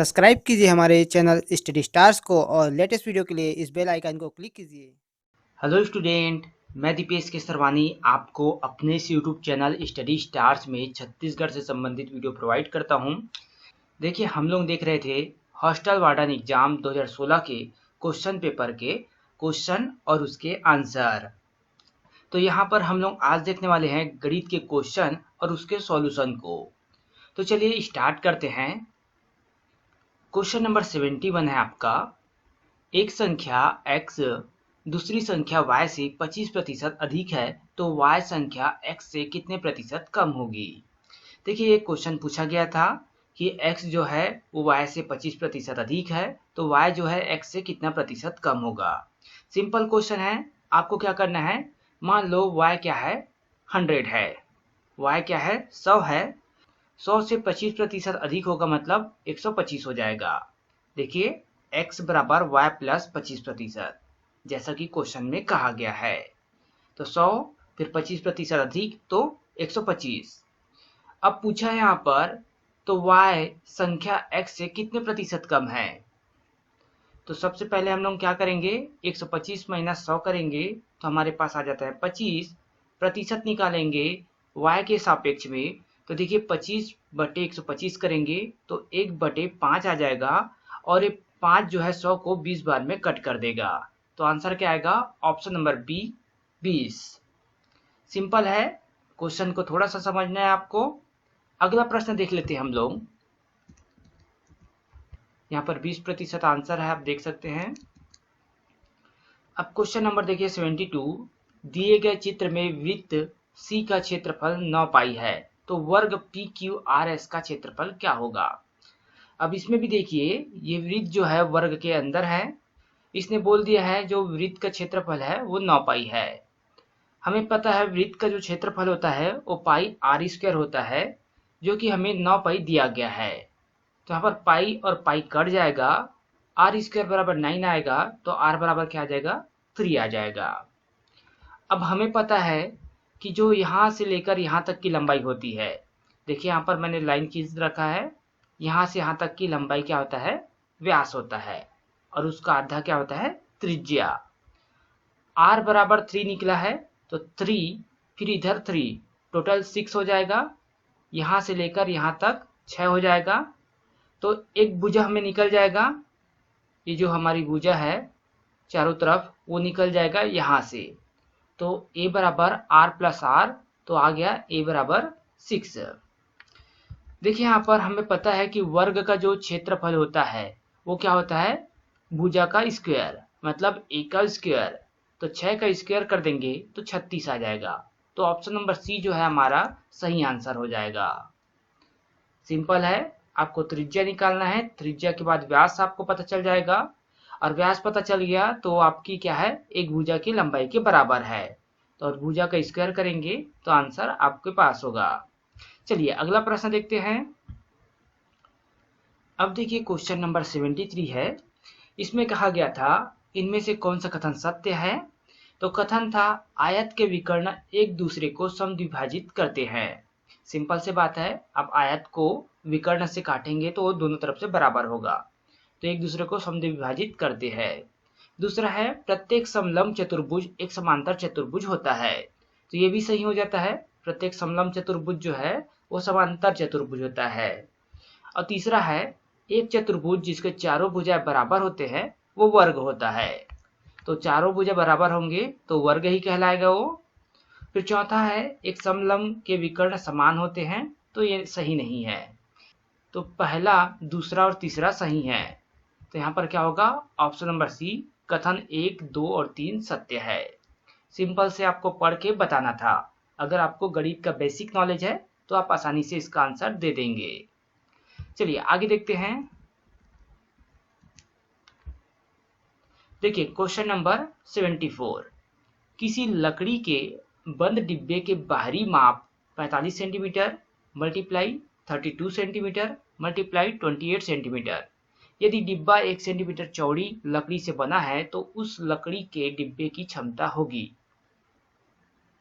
Subscribe कीजिए हमारे channel study stars को और लेटेस्ट वीडियो के लिए इस बेल आइकन को क्लिक कीजिए। हेलो स्टूडेंट, मैं दीपेश केसरवानी आपको अपने इस यूट्यूब चैनल स्टडी स्टार्स में छत्तीसगढ़ से संबंधित वीडियो प्रोवाइड करता हूं। देखिए, हम लोग देख रहे थे हॉस्टल वार्डन एग्जाम 2016 के क्वेश्चन पेपर के क्वेश्चन और उसके आंसर। तो यहाँ पर हम लोग आज देखने वाले हैं गणित के क्वेश्चन और उसके सॉल्यूशन को। तो चलिए स्टार्ट करते हैं। क्वेश्चन नंबर 71 है आपका। एक संख्या x दूसरी संख्या y से 25% अधिक है तो y संख्या x से कितने प्रतिशत कम होगी। देखिए, ये क्वेश्चन पूछा गया था कि x जो है वो y से 25% अधिक है तो y जो है x से कितना प्रतिशत कम होगा। सिंपल क्वेश्चन है। आपको क्या करना है, मान लो y क्या है 100 है, y क्या है 100 है। 100 से 25% अधिक होगा मतलब 125 हो जाएगा। देखिए, x बराबर y प्लस 25%, जैसा कि क्वेश्चन में कहा गया है। तो 100 फिर 25% अधिक तो 125। अब पूछा है यहाँ पर तो y संख्या x से कितने प्रतिशत कम है। तो सबसे पहले हम लोग क्या करेंगे, 125 माइनस 100 करेंगे तो हमारे पास आ जाता है 25। प्रतिशत निकालेंगे y के सापेक्ष में, तो देखिए 25 बटे 125 करेंगे तो 1/5 आ जाएगा और ये 5 जो है 100 को 20 बार में कट कर देगा। तो आंसर क्या आएगा, ऑप्शन नंबर बी 20। सिंपल है, क्वेश्चन को थोड़ा सा समझना है आपको। अगला प्रश्न देख लेते हैं हम लोग। यहाँ पर 20% आंसर है, आप देख सकते हैं। अब क्वेश्चन नंबर देखिए 72। दिए गए चित्र में वृत्त C का क्षेत्रफल 9 पाई है तो वर्ग PQRS का क्षेत्रफल क्या होगा। अब इसमें भी देखिए, ये वृत्त जो है वर्ग के अंदर है। इसने बोल दिया है जो वृत्त का क्षेत्रफल है वो 9 पाई है। हमें पता है वृत्त का जो क्षेत्रफल होता है वो पाई आर स्क्वायर होता है, जो कि हमें 9 पाई दिया गया है। तो यहाँ पर पाई और पाई कट जाएगा, आर स्क्वायर बराबर 9 आएगा तो आर बराबर क्या आ जाएगा 3 आ जाएगा। अब हमें पता है कि जो यहाँ से लेकर यहाँ तक की लंबाई होती है, देखिए यहाँ पर मैंने लाइन खींच रखा है। यहाँ से यहाँ तक की लंबाई क्या होता है, व्यास होता है, और उसका आधा क्या होता है, त्रिज्या। आर बराबर 3 निकला है तो 3 फिर इधर 3, टोटल 6 हो जाएगा। यहाँ से लेकर यहाँ तक 6 हो जाएगा। तो एक भुजा हमें निकल जाएगा, ये जो हमारी भुजा है चारों तरफ वो निकल जाएगा यहाँ से। तो a बराबर r प्लस आर, तो आ गया a बराबर 6। देखिए यहाँ पर हमें पता है कि वर्ग का जो क्षेत्रफल होता है वो क्या होता है, भुजा का स्क्वायर, मतलब a का स्क्वायर। तो 6 का स्क्वायर कर देंगे तो 36 आ जाएगा। तो ऑप्शन नंबर सी जो है हमारा सही आंसर हो जाएगा। सिंपल है, आपको त्रिज्या निकालना है, त्रिज्या के बाद व्यास आपको पता चल जाएगा, और व्यास पता चल गया तो आपकी क्या है, एक भुजा की लंबाई के बराबर है। तो और भुजा का स्क्वायर करेंगे तो आंसर आपके पास होगा। चलिए अगला प्रश्न देखते हैं। अब देखिए क्वेश्चन नंबर 73 है। इसमें कहा गया था इनमें से कौन सा कथन सत्य है। तो कथन था आयत के विकर्ण एक दूसरे को समद्विभाजित करते हैं। सिंपल से बात है, आप आयत को विकर्ण से काटेंगे तो वो दोनों तरफ से बराबर होगा, तो एक दूसरे को समद्विभाजित करते हैं। दूसरा है प्रत्येक समलंब चतुर्भुज एक समांतर चतुर्भुज होता है, तो ये भी सही हो जाता है, प्रत्येक समलंब चतुर्भुज जो है वो समांतर चतुर्भुज होता है। और तीसरा है एक चतुर्भुज जिसके चारों भुजाएं बराबर होते हैं वो वर्ग होता है, तो चारों भुजा बराबर होंगे तो वर्ग ही कहलाएगा वो। फिर चौथा है एक समलंब के विकर्ण समान होते हैं, तो ये सही नहीं है। तो पहला, दूसरा और तीसरा सही है, तो यहाँ पर क्या होगा, ऑप्शन नंबर सी कथन 1, 2 और 3 सत्य है। सिंपल से आपको पढ़ के बताना था। अगर आपको गणित का बेसिक नॉलेज है तो आप आसानी से इसका आंसर दे देंगे। चलिए आगे देखते हैं। देखिए क्वेश्चन नंबर 74। किसी लकड़ी के बंद डिब्बे के बाहरी माप 45 centimetre multiply 32 centimetre multiply 28 centimetre. यदि डिब्बा 1 सेंटीमीटर चौड़ी लकड़ी से बना है तो उस लकड़ी के डिब्बे की क्षमता होगी।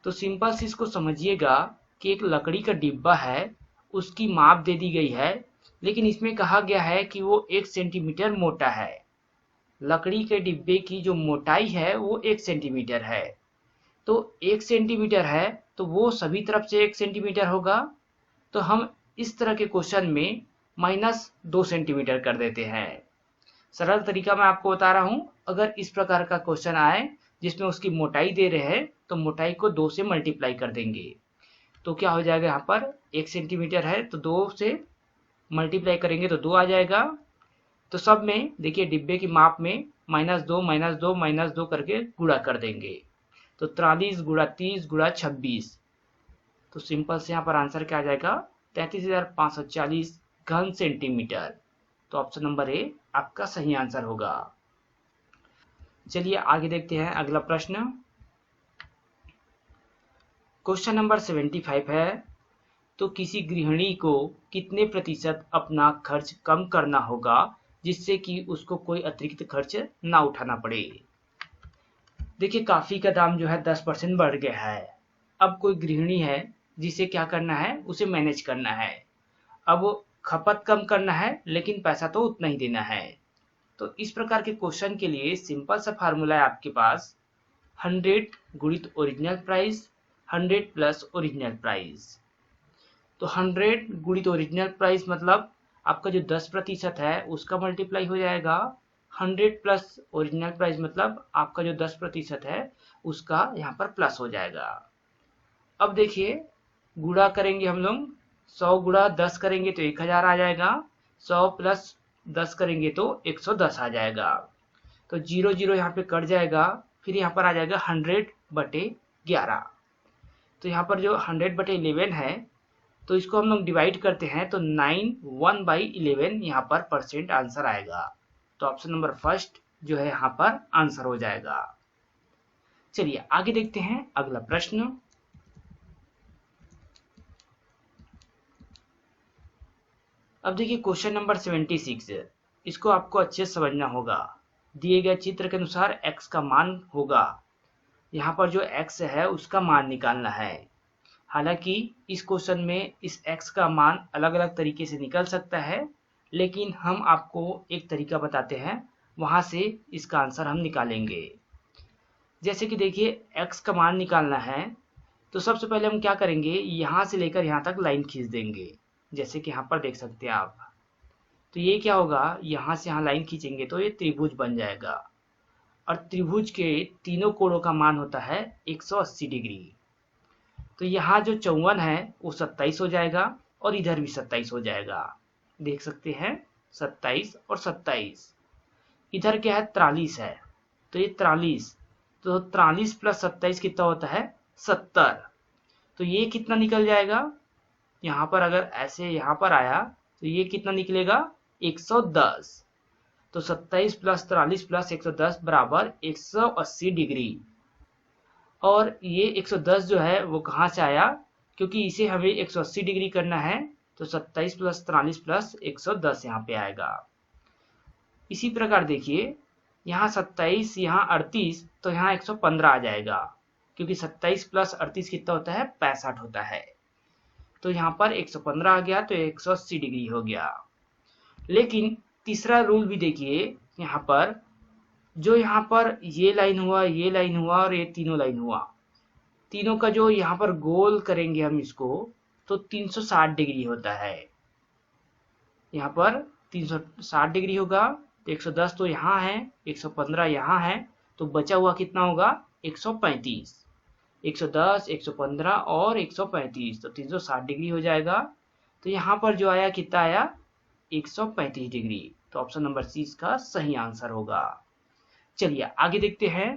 तो सिंपल से इसको समझिएगा कि एक लकड़ी का डिब्बा है, उसकी माप दे दी गई है लेकिन इसमें कहा गया है कि वो 1 सेंटीमीटर मोटा है। लकड़ी के डिब्बे की जो मोटाई है वो 1 सेंटीमीटर है। तो 1 सेंटीमीटर है तो वो सभी तरफ से 1 सेंटीमीटर होगा। तो हम इस तरह के क्वेश्चन में -2 सेंटीमीटर कर देते हैं। सरल तरीका मैं आपको बता रहा हूँ। अगर इस प्रकार का क्वेश्चन आए जिसमें उसकी मोटाई दे रहे हैं तो मोटाई को 2 से मल्टीप्लाई कर देंगे। तो क्या हो जाएगा, यहाँ पर 1 सेंटीमीटर है तो 2 से मल्टीप्लाई करेंगे तो 2 आ जाएगा। तो सब में देखिए डिब्बे की माप में -2 -2 -2 करके गुणा कर देंगे। तो 43 गुणा 30 गुणा 26। तो सिंपल से यहाँ पर आंसर क्या आ जाएगा, 33,540 घन सेंटीमीटर। तो ऑप्शन नंबर ए आपका सही आंसर होगा। चलिए आगे देखते हैं अगला प्रश्न। क्वेश्चन नंबर 75 है, तो किसी गृहिणी को कितने प्रतिशत अपना खर्च कम करना होगा जिससे कि उसको कोई अतिरिक्त खर्च ना उठाना पड़े। देखिए काफी का दाम जो है 10% बढ़ गया है। अब कोई गृहिणी है जिसे क्या करना है, उसे मैनेज करना है। अब खपत कम करना है लेकिन पैसा तो उतना ही देना है। तो इस प्रकार के क्वेश्चन के लिए सिंपल सा फार्मूला है आपके पास, 100 गुणित original price 100 plus original price. तो 100 गुणित ओरिजिनल प्राइस मतलब आपका जो 10% है उसका मल्टीप्लाई हो जाएगा। 100 प्लस ओरिजिनल प्राइस मतलब आपका जो 10% है उसका यहाँ पर प्लस हो जाएगा। अब देखिए गुणा करेंगे हम लोग, 100 गुणा 10 करेंगे तो 1000 आ जाएगा, 100 प्लस 10 करेंगे तो 110 आ जाएगा। तो 0 0 यहाँ पे कट जाएगा, फिर यहाँ पर आ जाएगा 100/11। तो यहाँ पर जो 100/11 है तो इसको हम लोग डिवाइड करते हैं तो 9 1/11 यहाँ पर परसेंट आंसर आएगा। तो ऑप्शन नंबर फर्स्ट जो है यहाँ पर आंसर हो जाएगा। चलिए आगे देखते हैं अगला प्रश्न। अब देखिए क्वेश्चन नंबर 76, इसको आपको अच्छे से समझना होगा। दिए गए चित्र के अनुसार x का मान होगा, यहाँ पर जो x है उसका मान निकालना है। हालांकि इस क्वेश्चन में इस x का मान अलग अलग तरीके से निकल सकता है, लेकिन हम आपको एक तरीका बताते हैं, वहां से इसका आंसर हम निकालेंगे। जैसे कि देखिए x का मान निकालना है तो सबसे पहले हम क्या करेंगे, यहाँ से लेकर यहाँ तक लाइन खींच देंगे, जैसे कि यहाँ पर देख सकते हैं आप। तो ये क्या होगा, यहाँ से यहाँ लाइन खींचेंगे तो ये त्रिभुज बन जाएगा। और त्रिभुज के तीनों कोणों का मान होता है 180 डिग्री। तो यहाँ जो 54 है वो 27 हो जाएगा और इधर भी 27 हो जाएगा, देख सकते हैं 27 और 27। इधर क्या है 43 है, तो ये 43, तो 43 प्लस 27 कितना होता है 70। तो ये कितना निकल जाएगा, यहाँ पर अगर ऐसे यहाँ पर आया तो ये कितना निकलेगा 110। तो 27 प्लस 43 प्लस 110 बराबर 180 डिग्री। और ये 110 जो है वो कहाँ से आया, क्योंकि इसे हमें 180 डिग्री करना है तो 27 प्लस 43 प्लस 110 यहाँ पे आएगा। इसी प्रकार देखिए यहाँ 27 यहाँ 38 तो यहाँ 115 आ जाएगा, क्योंकि 27 प्लस 38 कितना होता है 65 होता है। तो यहाँ पर 115 आ गया तो 180 डिग्री हो गया। लेकिन तीसरा रूल भी देखिए, यहाँ पर जो यहाँ पर ये लाइन हुआ, ये लाइन हुआ और ये तीनों लाइन हुआ, तीनों का जो यहाँ पर गोल करेंगे हम इसको तो 360 डिग्री होता है। यहाँ पर 360 डिग्री होगा तो 110 तो यहाँ है, 115 यहाँ है, तो बचा हुआ कितना होगा 135। 110 115 और 135 तो 360 डिग्री हो जाएगा। तो यहाँ पर जो आया कितना आया 135 डिग्री। तो ऑप्शन नंबर सी इसका सही आंसर होगा। चलिए आगे देखते हैं।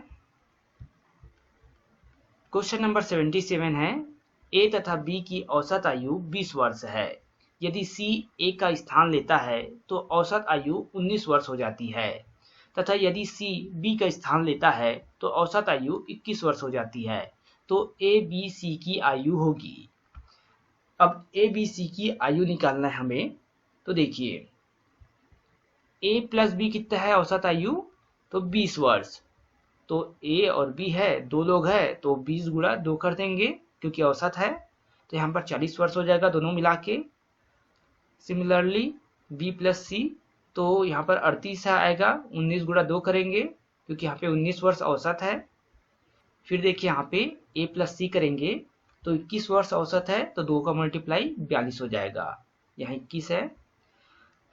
क्वेश्चन नंबर 77 है, ए तथा बी की औसत आयु 20 वर्ष है। यदि सी ए का स्थान लेता है तो औसत आयु 19 वर्ष हो जाती है, तथा यदि सी बी का स्थान लेता है तो औसत आयु 21 वर्ष हो जाती है। तो ए बी सी की आयु होगी। अब ए बी सी की आयु निकालना है हमें। तो देखिए ए प्लस बी कितना है औसत आयु, तो 20 वर्ष। तो ए और बी है, दो लोग है तो 20 गुणा 2 कर देंगे क्योंकि औसत है, तो यहाँ पर 40 वर्ष हो जाएगा दोनों मिला के। सिमिलरली बी प्लस सी, तो यहाँ पर 38 आएगा, 19 गुणा 2 करेंगे क्योंकि यहाँ पे 19 वर्ष औसत है। फिर देखिए यहाँ पे ए प्लस सी करेंगे तो 21 वर्ष औसत है, तो 2 का मल्टीप्लाई 42 हो जाएगा, यहाँ 21 है।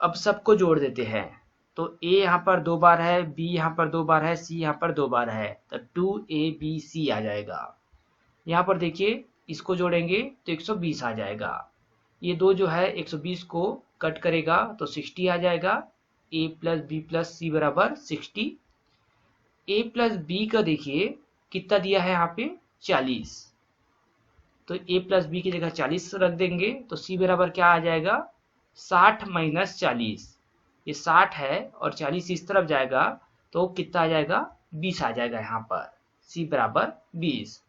अब सबको जोड़ देते हैं, तो ए यहाँ पर 2 बार है, बी यहाँ पर 2 बार है, सी यहाँ पर 2 बार है, तो 2abc आ जाएगा। यहाँ पर देखिए इसको जोड़ेंगे तो 120 आ जाएगा। ये दो जो है 120 को कट करेगा तो 60 आ जाएगा। a प्लस बी प्लस सी बराबर 60। a प्लस बी का देखिए कितना दिया है यहाँ पे 40, तो a प्लस बी की जगह 40 रख देंगे तो c बराबर क्या आ जाएगा 60 माइनस 40। ये 60 है और 40 इस तरफ जाएगा तो कितना आ जाएगा 20 आ जाएगा, यहाँ पर c बराबर 20।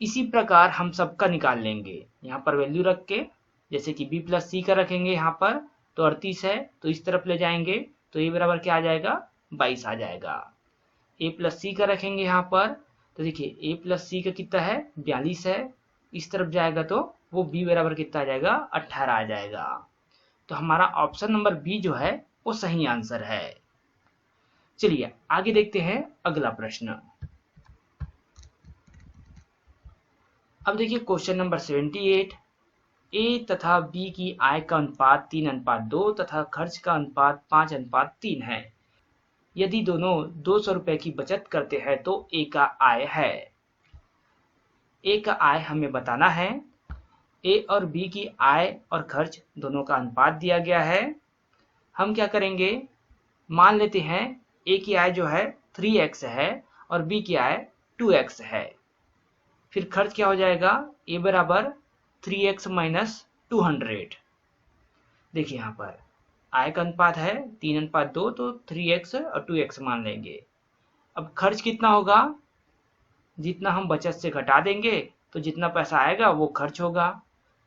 इसी प्रकार हम सबका निकाल लेंगे, यहाँ पर वैल्यू रख के, जैसे कि b प्लस सी का रखेंगे यहाँ पर तो 38 है, तो इस तरफ ले जाएंगे तो a बराबर क्या आ जाएगा 22 आ जाएगा। a प्लस सी का रखेंगे यहाँ पर तो देखिए a प्लस सी का कितना है 42 है, इस तरफ जाएगा तो वो b बराबर कितना आ जाएगा 18 आ जाएगा। तो हमारा ऑप्शन नंबर बी जो है वो सही आंसर है। चलिए आगे देखते हैं अगला प्रश्न। अब देखिए क्वेश्चन नंबर 78, ए तथा बी की आय का अनुपात 3:2 तथा खर्च का अनुपात 5:3 है। यदि दोनों 200 रुपए की बचत करते हैं तो ए का आय है। ए का आय हमें बताना है। ए और बी की आय और खर्च दोनों का अनुपात दिया गया है। हम क्या करेंगे, मान लेते हैं ए की आय जो है 3x है और बी की आय 2x है। फिर खर्च क्या हो जाएगा, ए बराबर 3x माइनस 200। देखिए यहाँ पर आय का अनुपात है 3:2, तो 3x और 2x मान लेंगे। अब खर्च कितना होगा, जितना हम बचत से घटा देंगे तो जितना पैसा आएगा वो खर्च होगा,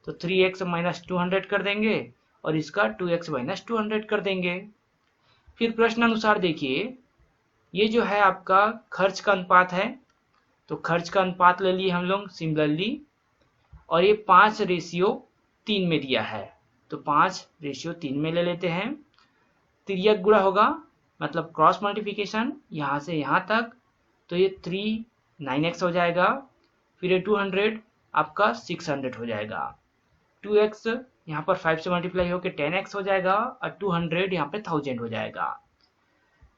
तो 3x माइनस 200 कर देंगे और इसका 2x माइनस 200 कर देंगे। फिर प्रश्न अनुसार देखिए, ये जो है आपका खर्च का अनुपात है, तो खर्च का अनुपात ले लिए हम लोग सिमिलरली, और ये 5:3 में दिया है तो 5:3 में ले लेते हैं। तिर्यक गुणा होगा मतलब क्रॉस मल्टीप्लिकेशन यहाँ से यहाँ तक, तो ये 3 9x हो जाएगा। फिर ये 200 आपका 600 हो जाएगा। 2x यहाँ पर 5 से मल्टीप्लाई होकर 10x हो जाएगा और 200 यहाँ पे 1000 हो जाएगा।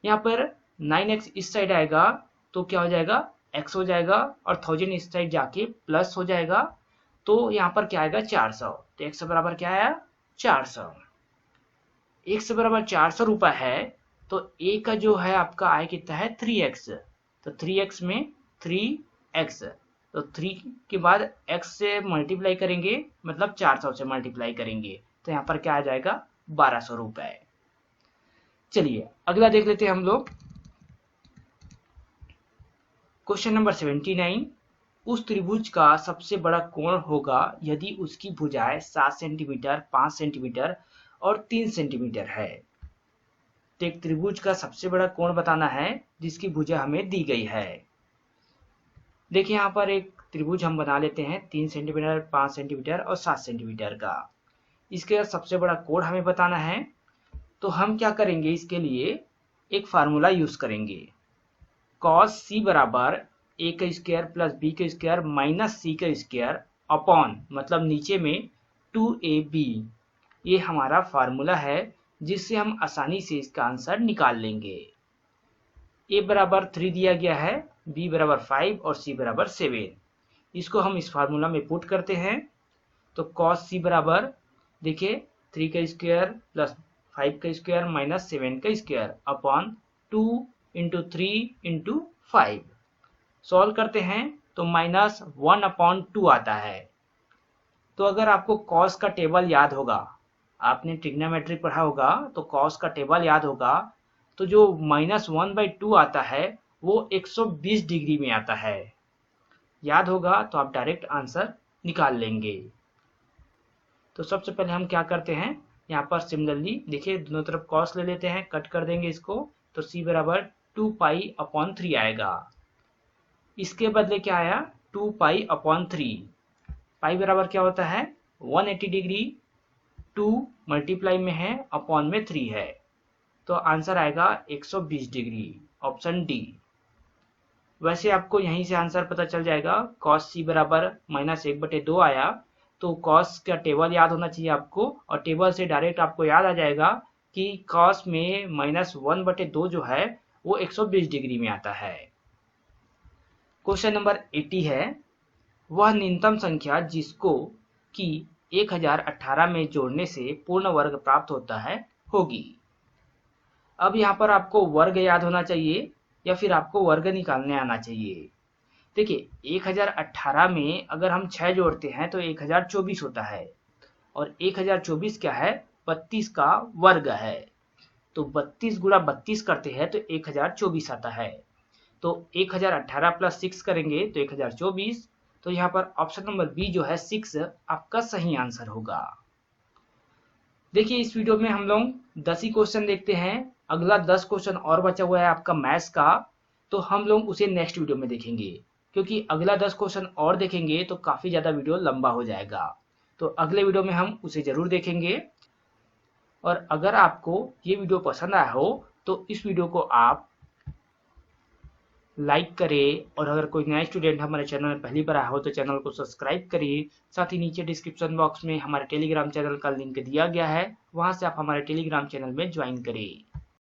यहाँ पर 9x इस साइड आएगा तो क्या हो जाएगा x हो जाएगा और 1000 इस साइड जाके प्लस हो जाएगा, तो यहाँ पर क्या आएगा 400। तो x बराबर क्या आया 400। x बराबर 400 रुपये है, तो a का जो है आपका आय कितना है 3x, तो 3x में 3x, तो 3 के बाद x से मल्टीप्लाई करेंगे मतलब 400 से मल्टीप्लाई करेंगे, तो यहाँ पर क्या आ जाएगा 1200 रुपये। चलिए अगला देख लेते हैं हम लोग। क्वेश्चन नंबर 79, उस त्रिभुज का सबसे बड़ा कोण होगा यदि उसकी भुजाएं 7 सेंटीमीटर, 5 सेंटीमीटर और 3 सेंटीमीटर है। तो एक त्रिभुज का सबसे बड़ा कोण बताना है जिसकी भुजा हमें दी गई है। देखिए यहाँ पर एक त्रिभुज हम बना लेते हैं 3 सेंटीमीटर, 5 सेंटीमीटर और 7 सेंटीमीटर का। इसके सबसे बड़ा कोण हमें बताना है, तो हम क्या करेंगे, इसके लिए एक फार्मूला यूज करेंगे। cos c बराबर a का स्क्वायर प्लस b का स्क्वायर माइनस c का स्क्वायर अपॉन मतलब नीचे में 2ab, ये हमारा फार्मूला है जिससे हम आसानी से इसका आंसर निकाल लेंगे। a बराबर 3 दिया गया है, b बराबर 5 और c बराबर 7। इसको हम इस फार्मूला में पुट करते हैं, तो cos c बराबर देखिए 3 का स्क्वायर प्लस 5 का स्क्वायर माइनस 7 का square upon 2 into 3 into 5। Solve करते हैं तो माइनस 1/2 आता है। तो अगर आपको कॉस का टेबल याद होगा, आपने ट्रिग्नोमेट्री पढ़ा होगा तो कॉस का टेबल याद होगा, तो जो -1/2 आता है वो 120 डिग्री में आता है। याद होगा तो आप डायरेक्ट आंसर निकाल लेंगे। तो सबसे पहले हम क्या करते हैं, यहाँ पर सिमिलरली देखिए दोनों तरफ कॉस ले लेते हैं, कट कर देंगे इसको, तो c बराबर 2π/3 आएगा। इसके बदले क्या आया 2π/3। पाई बराबर क्या होता है 180 डिग्री, 2 मल्टीप्लाई में है, अपॉन में 3 है, तो आंसर आएगा 120 डिग्री, ऑप्शन डी। वैसे आपको यहीं से आंसर पता चल जाएगा, cos c बराबर -1/2 आया, तो cos का टेबल याद होना चाहिए आपको, और टेबल से डायरेक्ट आपको याद आ जाएगा कि cos में -1/2 जो है वो 120 डिग्री में आता है। क्वेश्चन नंबर 80 है, वह न्यूनतम संख्या जिसको कि 1018 में जोड़ने से पूर्ण वर्ग प्राप्त होता है होगी। अब यहाँ पर आपको वर्ग याद होना चाहिए या फिर आपको वर्ग निकालने आना चाहिए। देखिए 1018 में अगर हम 6 जोड़ते हैं तो 1024 होता है, और 1024 क्या है, 32 का वर्ग है, तो 32 गुणा 32 करते हैं तो 1024 आता है। तो 1018 प्लस 6 करेंगे तो 1024, तो यहाँ पर ऑप्शन नंबर बी जो है 6 आपका सही आंसर होगा। देखिए इस वीडियो में हम लोग 10 ही क्वेश्चन देखते हैं, अगला 10 क्वेश्चन और बचा हुआ है आपका मैथ्स का, तो हम लोग उसे नेक्स्ट वीडियो में देखेंगे, क्योंकि अगला 10 क्वेश्चन और देखेंगे तो काफ़ी ज़्यादा वीडियो लंबा हो जाएगा, तो अगले वीडियो में हम उसे ज़रूर देखेंगे। और अगर आपको ये वीडियो पसंद आया हो तो इस वीडियो को आप लाइक करें, और अगर कोई नया स्टूडेंट हमारे चैनल में पहली बार आया हो तो चैनल को सब्सक्राइब करिए। साथ ही नीचे डिस्क्रिप्शन बॉक्स में हमारे टेलीग्राम चैनल का लिंक दिया गया है, वहां से आप हमारे टेलीग्राम चैनल में ज्वाइन करिए।